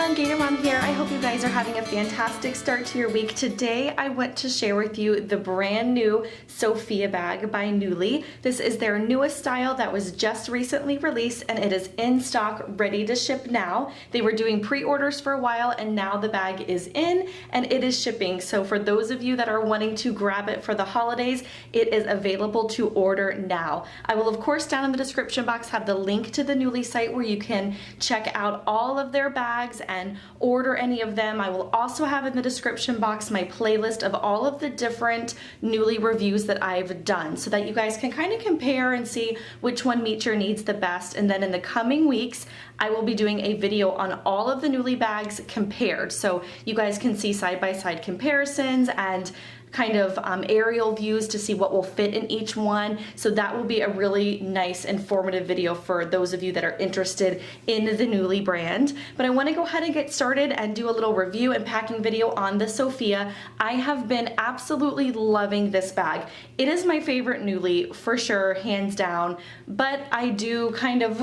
everyone, GatorMom here. I hope you guys are having a fantastic start to your week. Today I want to share with you the brand new Sophia bag by Newlie. This is their newest style that was just recently released and it is in stock, ready to ship now. They were doing pre-orders for a while and now the bag is in and it is shipping. So for those of you that are wanting to grab it for the holidays, it is available to order now. I will of course down in the description box have the link to the Newlie site where you can check out all of their bags and order any of them. I will also have in the description box my playlist of all of the different Newlie reviews that I've done so that you guys can kind of compare and see which one meets your needs the best. And then in the coming weeks, I will be doing a video on all of the Newlie bags compared. So you guys can see side-by-side comparisons and kind of aerial views to see what will fit in each one. So that will be a really nice informative video for those of you that are interested in the Newlie brand. But I want to go ahead and get started and do a little review and packing video on the Sophia. I have been absolutely loving this bag. It is my favorite Newlie for sure, hands down, but I do kind of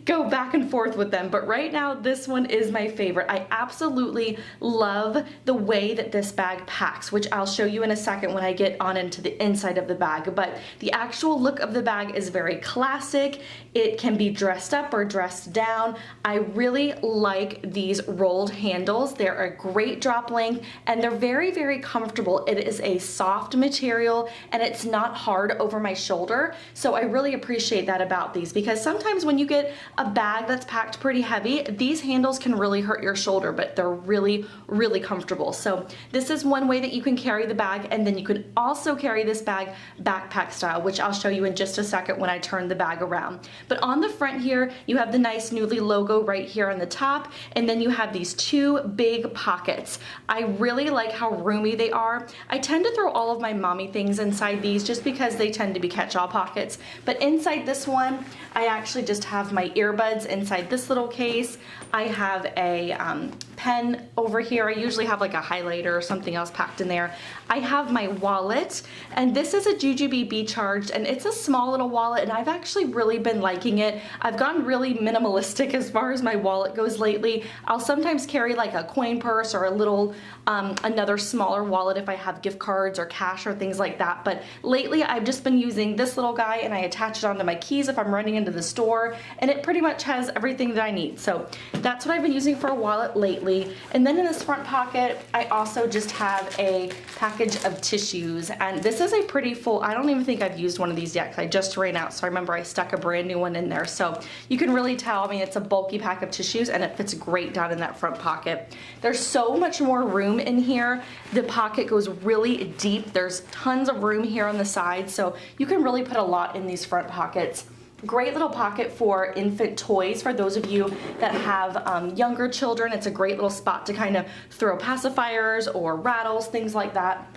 go back and forth with them. But right now this one is my favorite. I absolutely love the way that this bag packs, which I'll show you in a second when I get on into the inside of the bag. But the actual look of the bag is very classic. It can be dressed up or dressed down. I really like these rolled handles. They're a great drop length and they're very, very comfortable. It is a soft material and it's not hard over my shoulder. So I really appreciate that about these because sometimes when you get a bag that's packed pretty heavy, these handles can really hurt your shoulder, but they're really, really comfortable. So this is one way that you can carry the bag, and then you can also carry this bag backpack style, which I'll show you in just a second when I turn the bag around. But on the front here, you have the nice Newlie logo right here on the top, and then you have these two big pockets. I really like how roomy they are. I tend to throw all of my mommy things inside these just because they tend to be catch-all pockets, but inside this one, I actually just have my earbuds inside this little case. I have a pen over here. I usually have like a highlighter or something else packed in there. I have my wallet, and this is a Jujube Be Charged, and it's a small little wallet, and I've actually really been liking it. I've gone really minimalistic as far as my wallet goes lately. I'll sometimes carry like a coin purse or a little, another smaller wallet if I have gift cards or cash or things like that, but lately I've just been using this little guy and I attach it onto my keys if I'm running into the store, and it pretty much has everything that I need. So that's what I've been using for a wallet lately. And then in this front pocket, I also just have a package of tissues, and this is a pretty full, I don't even think I've used one of these yet because I just ran out, so I remember I stuck a brand new one in there. So you can really tell, I mean, it's a bulky pack of tissues and it fits great down in that front pocket. There's so much more room in here. The pocket goes really deep. There's tons of room here on the side, so you can really put a lot in these front pockets. Great little pocket for infant toys for those of you that have younger children. It's a great little spot to kind of throw pacifiers or rattles, things like that.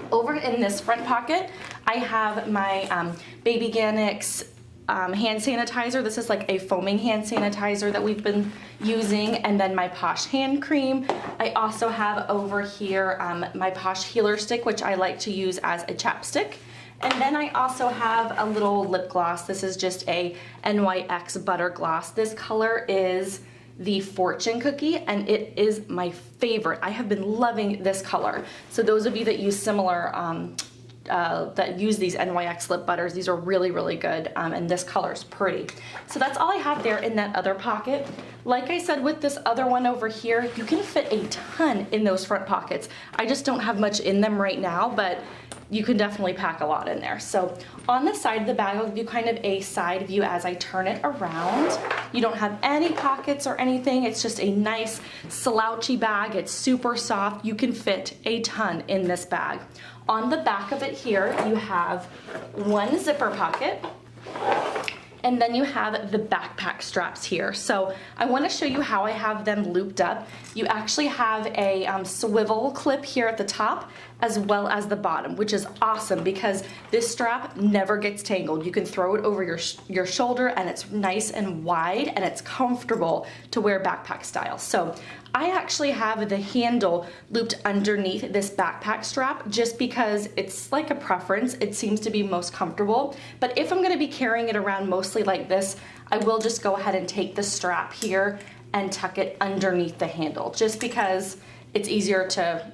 Over in this front pocket, I have my Baby Ganix hand sanitizer. This is like a foaming hand sanitizer that we've been using, and then my Posh hand cream. I also have over here my Posh healer stick, which I like to use as a chapstick. And then I also have a little lip gloss. This is just a NYX butter gloss. This color is the Fortune Cookie, and it is my favorite. I have been loving this color. So those of you that use similar, that use these NYX lip butters, these are really, really good, and this color is pretty. So that's all I have there in that other pocket. Like I said, with this other one over here, you can fit a ton in those front pockets. I just don't have much in them right now, but you can definitely pack a lot in there. So on the side of the bag, I'll give you kind of a side view as I turn it around. You don't have any pockets or anything. It's just a nice slouchy bag. It's super soft. You can fit a ton in this bag. On the back of it here, you have one zipper pocket, and then you have the backpack straps here. So I want to show you how I have them looped up. You actually have a swivel clip here at the top as well as the bottom, which is awesome because this strap never gets tangled. You can throw it over your shoulder and it's nice and wide and it's comfortable to wear backpack style. So I actually have the handle looped underneath this backpack strap just because it's like a preference. It seems to be most comfortable. But if I'm gonna be carrying it around mostly like this, I will just go ahead and take the strap here and tuck it underneath the handle, just because it's easier to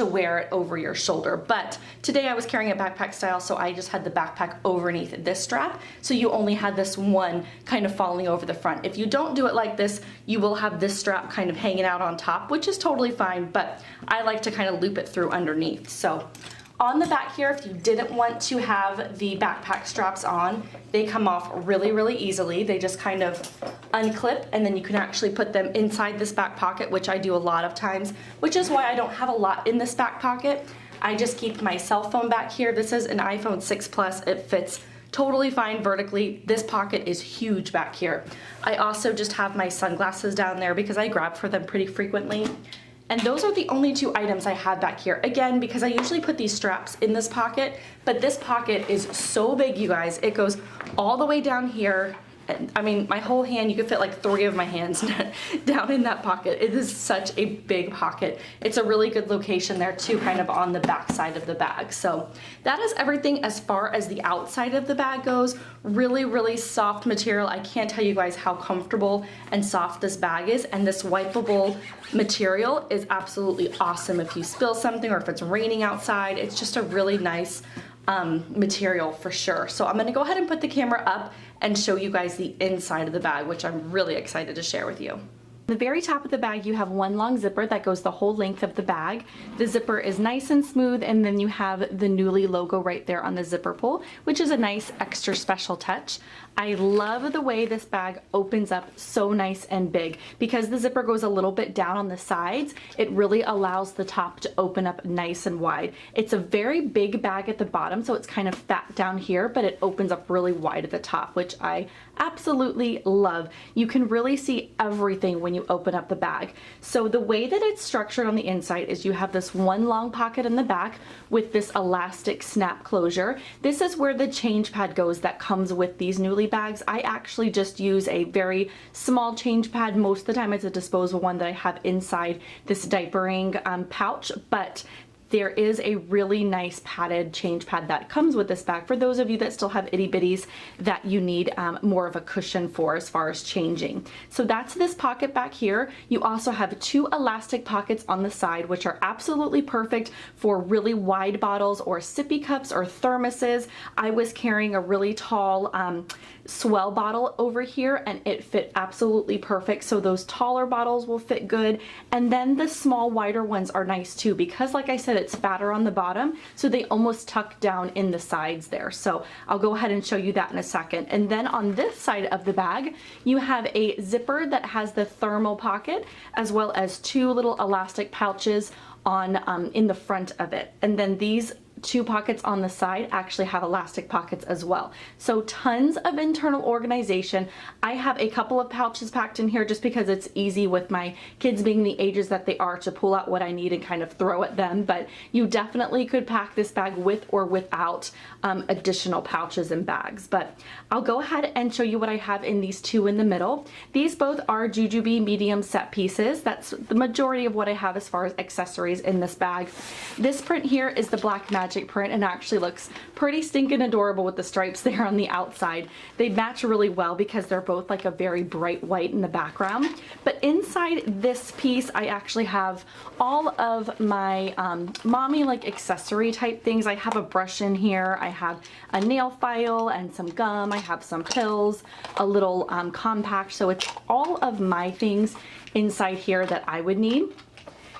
wear it over your shoulder. But today I was carrying a backpack style, so I just had the backpack underneath this strap, so you only had this one kind of falling over the front. If you don't do it like this, you will have this strap kind of hanging out on top, which is totally fine, but I like to kind of loop it through underneath. So on the back here, if you didn't want to have the backpack straps on, they come off really, really easily. They just kind of unclip, and then you can actually put them inside this back pocket, which I do a lot of times, which is why I don't have a lot in this back pocket. I just keep my cell phone back here. This is an iPhone 6 Plus. It fits totally fine vertically. This pocket is huge back here. I also just have my sunglasses down there because I grab for them pretty frequently. And those are the only two items I have back here. Again, because I usually put these straps in this pocket, but this pocket is so big, you guys. It goes all the way down here. I mean, my whole hand, you could fit like 3 of my hands down in that pocket. It is such a big pocket. It's a really good location there too, kind of on the back side of the bag. So that is everything as far as the outside of the bag goes. Really, really soft material. I can't tell you guys how comfortable and soft this bag is, and this wipeable material is absolutely awesome if you spill something or if it's raining outside. It's just a really nice material for sure. So I'm gonna go ahead and put the camera up and show you guys the inside of the bag, which I'm really excited to share with you. The very top of the bag, you have one long zipper that goes the whole length of the bag. The zipper is nice and smooth, and then you have the Newlie logo right there on the zipper pull, which is a nice extra special touch. I love the way this bag opens up so nice and big. Because the zipper goes a little bit down on the sides, it really allows the top to open up nice and wide. It's a very big bag at the bottom, so it's kind of fat down here, but it opens up really wide at the top, which I absolutely love. You can really see everything when you open up the bag. So the way that it's structured on the inside is you have this one long pocket in the back with this elastic snap closure. This is where the change pad goes that comes with these Newlie bags. I actually just use a very small change pad. Most of the time it's a disposable one that I have inside this diapering pouch, but there is a really nice padded change pad that comes with this bag for those of you that still have itty bitties that you need more of a cushion for as far as changing. So that's this pocket back here. You also have 2 elastic pockets on the side, which are absolutely perfect for really wide bottles or sippy cups or thermoses. I was carrying a really tall swell bottle over here, and it fit absolutely perfect. So those taller bottles will fit good. And then the small wider ones are nice too, because like I said, it's fatter on the bottom, so they almost tuck down in the sides there. So I'll go ahead and show you that in a second. And then on this side of the bag, you have a zipper that has the thermal pocket, as well as 2 little elastic pouches on in the front of it. And then these 2 pockets on the side actually have elastic pockets as well. So tons of internal organization. I have a couple of pouches packed in here just because it's easy with my kids being the ages that they are to pull out what I need and kind of throw at them. But you definitely could pack this bag with or without additional pouches and bags. But I'll go ahead and show you what I have in these 2 in the middle. These both are Jujube medium set pieces. That's the majority of what I have as far as accessories in this bag. This print here is the Black Magic print, and actually looks pretty stinking adorable with the stripes there on the outside. They match really well because they're both like a very bright white in the background. But inside this piece, I actually have all of my mommy like accessory type things. I have a brush in here, I have a nail file and some gum, I have some pills, a little compact. So it's all of my things inside here that I would need.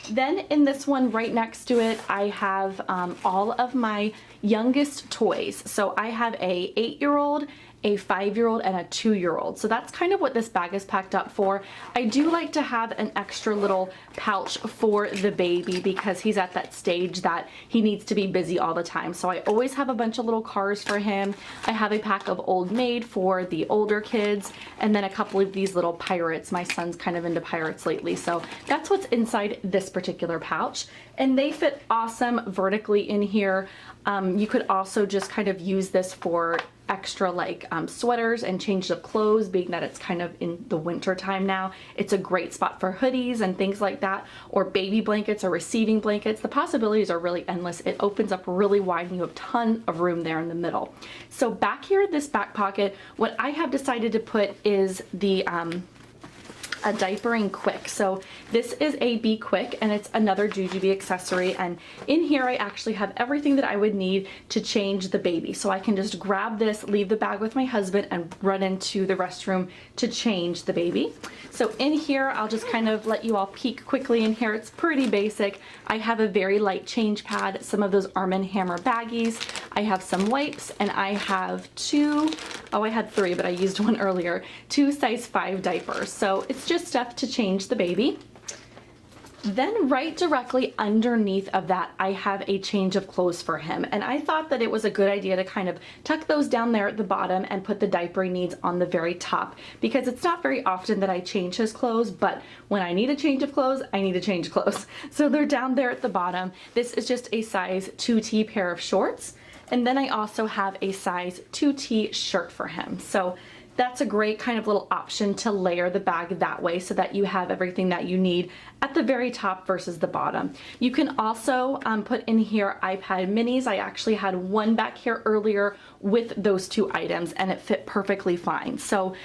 Then in this one right next to it, I have all of my youngest toys. So I have a 8-year-old, a 5-year-old, and a 2-year-old. So that's kind of what this bag is packed up for. I do like to have an extra little pouch for the baby because he's at that stage that he needs to be busy all the time. So I always have a bunch of little cars for him. I have a pack of Old Maid for the older kids, and then a couple of these little pirates. My son's kind of into pirates lately, so that's what's inside this particular pouch. And they fit awesome vertically in here. You could also just kind of use this for extra like sweaters and change of clothes, being that it's kind of in the winter time now. It's a great spot for hoodies and things like that, or baby blankets or receiving blankets. The possibilities are really endless. It opens up really wide and you have a ton of room there in the middle. So back here in this back pocket, what I have decided to put is the a Diapering Quick. So this is a Be Quick, and it's another Jujube accessory, and in here I actually have everything that I would need to change the baby. So I can just grab this, leave the bag with my husband, and run into the restroom to change the baby. So in here, I'll just kind of let you all peek quickly in here. It's pretty basic. I have a very light change pad, some of those Arm & Hammer baggies. I have some wipes, and I have I had 3, but I used one earlier, 2 size 5 diapers. So it's just stuff to change the baby. Then right directly underneath of that, I have a change of clothes for him. And I thought that it was a good idea to kind of tuck those down there at the bottom and put the diapering needs on the very top, because it's not very often that I change his clothes, but when I need a change of clothes, I need to change clothes. So they're down there at the bottom. This is just a size 2T pair of shorts. And then I also have a size 2T shirt for him. So that's a great kind of little option to layer the bag that way so that you have everything that you need at the very top versus the bottom. You can also put in here iPad minis. I actually had one back here earlier with those 2 items, and it fit perfectly fine. So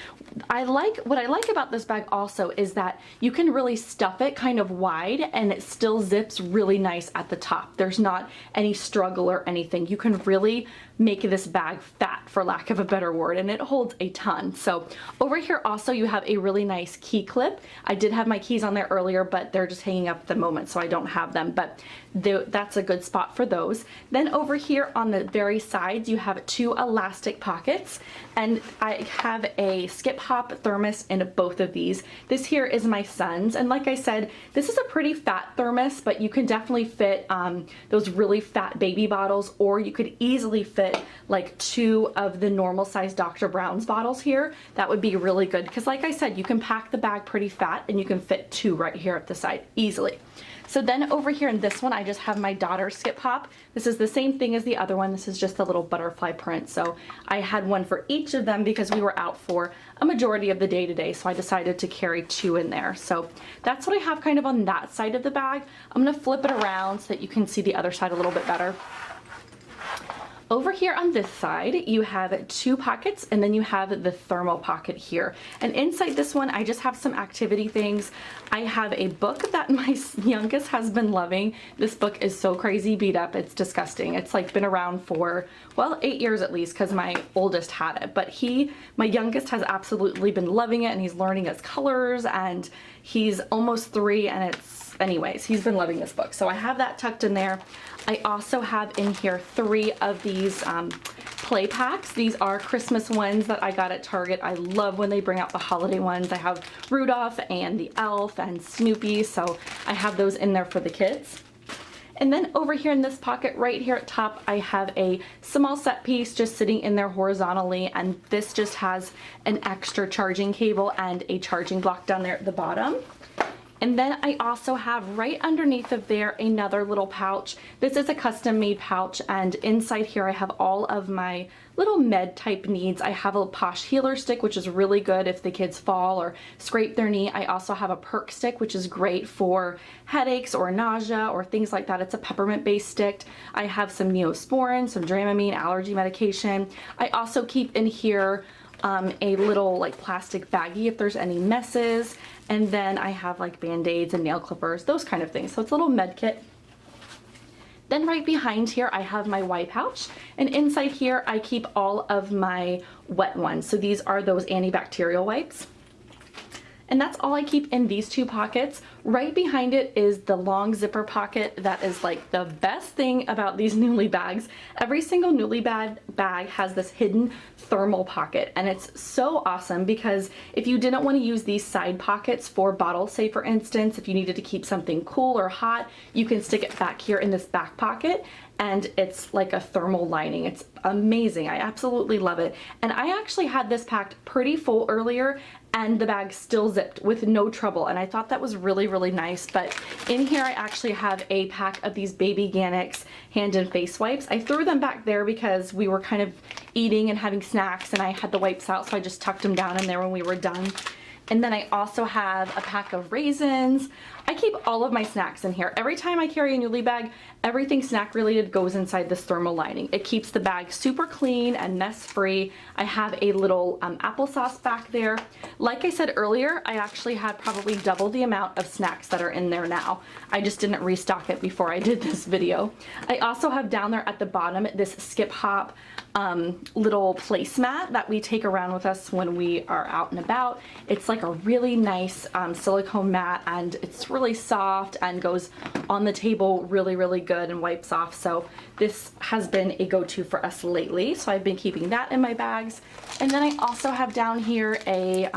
what I like about this bag also is that you can really stuff it kind of wide, and it still zips really nice at the top. There's not any struggle or anything. You can really make this bag fat, for lack of a better word, and it holds a ton. So over here also you have a really nice key clip. I did have my keys on there earlier, but they're just hanging up at the moment, so I don't have them, but that's a good spot for those. Then over here on the very sides, you have 2 elastic pockets, and I have a skip hop thermos in both of these. This here is my son's, and like I said, this is a pretty fat thermos, but you can definitely fit those really fat baby bottles, or you could easily fit like 2 of the normal size Dr. Brown's bottles here. That would be really good, because like I said, you can pack the bag pretty fat, and you can fit 2 right here at the side easily. So then over here in this one, I just have my daughter's skip hop. This is the same thing as the other one. This is just a little butterfly print. So I had one for each of them because we were out for a majority of the day today. So I decided to carry 2 in there. So that's what I have kind of on that side of the bag. I'm gonna flip it around so that you can see the other side a little bit better. Over here on this side, you have 2 pockets, and then you have the thermal pocket here. And inside this one, I just have some activity things. I have a book that my youngest has been loving. This book is so crazy beat up, it's disgusting. It's like been around for, well, 8 years at least, because my oldest had it. But my youngest has absolutely been loving it, and he's learning its colors, and he's almost 3, and anyways, he's been loving this book. So I have that tucked in there. I also have in here 3 of these play packs. These are Christmas ones that I got at Target. I love when they bring out the holiday ones. I have Rudolph and the Elf and Snoopy, so I have those in there for the kids. And then over here in this pocket right here at top, I have a small set piece just sitting in there horizontally, and this just has an extra charging cable and a charging block down there at the bottom. And then I also have right underneath of there another little pouch. This is a custom made pouch, and inside here I have all of my little med type needs. I have a Posh healer stick, which is really good if the kids fall or scrape their knee. I also have a perk stick, which is great for headaches or nausea or things like that. It's a peppermint based stick. I have some Neosporin, some Dramamine allergy medication. I also keep in here a little like plastic baggie if there's any messes, and then I have like band-aids and nail clippers, those kind of things. So it's a little med kit. Then right behind here I have my wipe pouch, and inside here I keep all of my wet ones. So these are those antibacterial wipes. And that's all I keep in these 2 pockets. Right behind it is the long zipper pocket. That is like the best thing about these Newlie bags. Every single Newlie bag has this hidden thermal pocket, and it's so awesome because if you didn't want to use these side pockets for bottles, say for instance, if you needed to keep something cool or hot, you can stick it back here in this back pocket, and it's like a thermal lining. It's amazing. I absolutely love it. And I actually had this packed pretty full earlier, and the bag still zipped with no trouble, and I thought that was really, really nice. But in here I actually have a pack of these Baby Ganix hand and face wipes. I threw them back there because we were kind of eating and having snacks, and I had the wipes out, so I just tucked them down in there when we were done. And then I also have a pack of raisins. I keep all of my snacks in here. Every time I carry a Newlie bag, everything snack related goes inside this thermal lining. It keeps the bag super clean and mess free. I have a little applesauce back there. Like I said earlier, I actually had probably double the amount of snacks that are in there now. I just didn't restock it before I did this video. I also have down there at the bottom this Skip Hop little placemat that we take around with us when we are out and about. It's like a really nice silicone mat, and it's really soft and goes on the table really good and wipes off. So this has been a go-to for us lately, so I've been keeping that in my bags. And then I also have down here a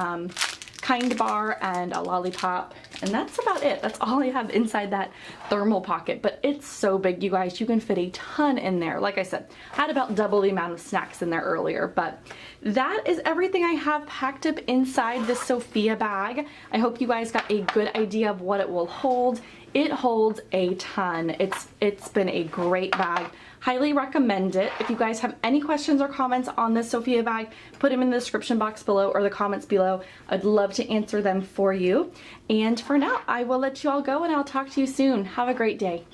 Kind bar and a lollipop, and that's about it. That's all I have inside that thermal pocket, but it's so big, you guys. You can fit a ton in there. Like I said, I had about double the amount of snacks in there earlier, but that is everything I have packed up inside this Sophia bag. I hope you guys got a good idea of what it will hold. It holds a ton. It's been a great bag. Highly recommend it. If you guys have any questions or comments on this Sophia bag, put them in the description box below or the comments below. I'd love to answer them for you. And for now, I will let you all go, and I'll talk to you soon. Have a great day.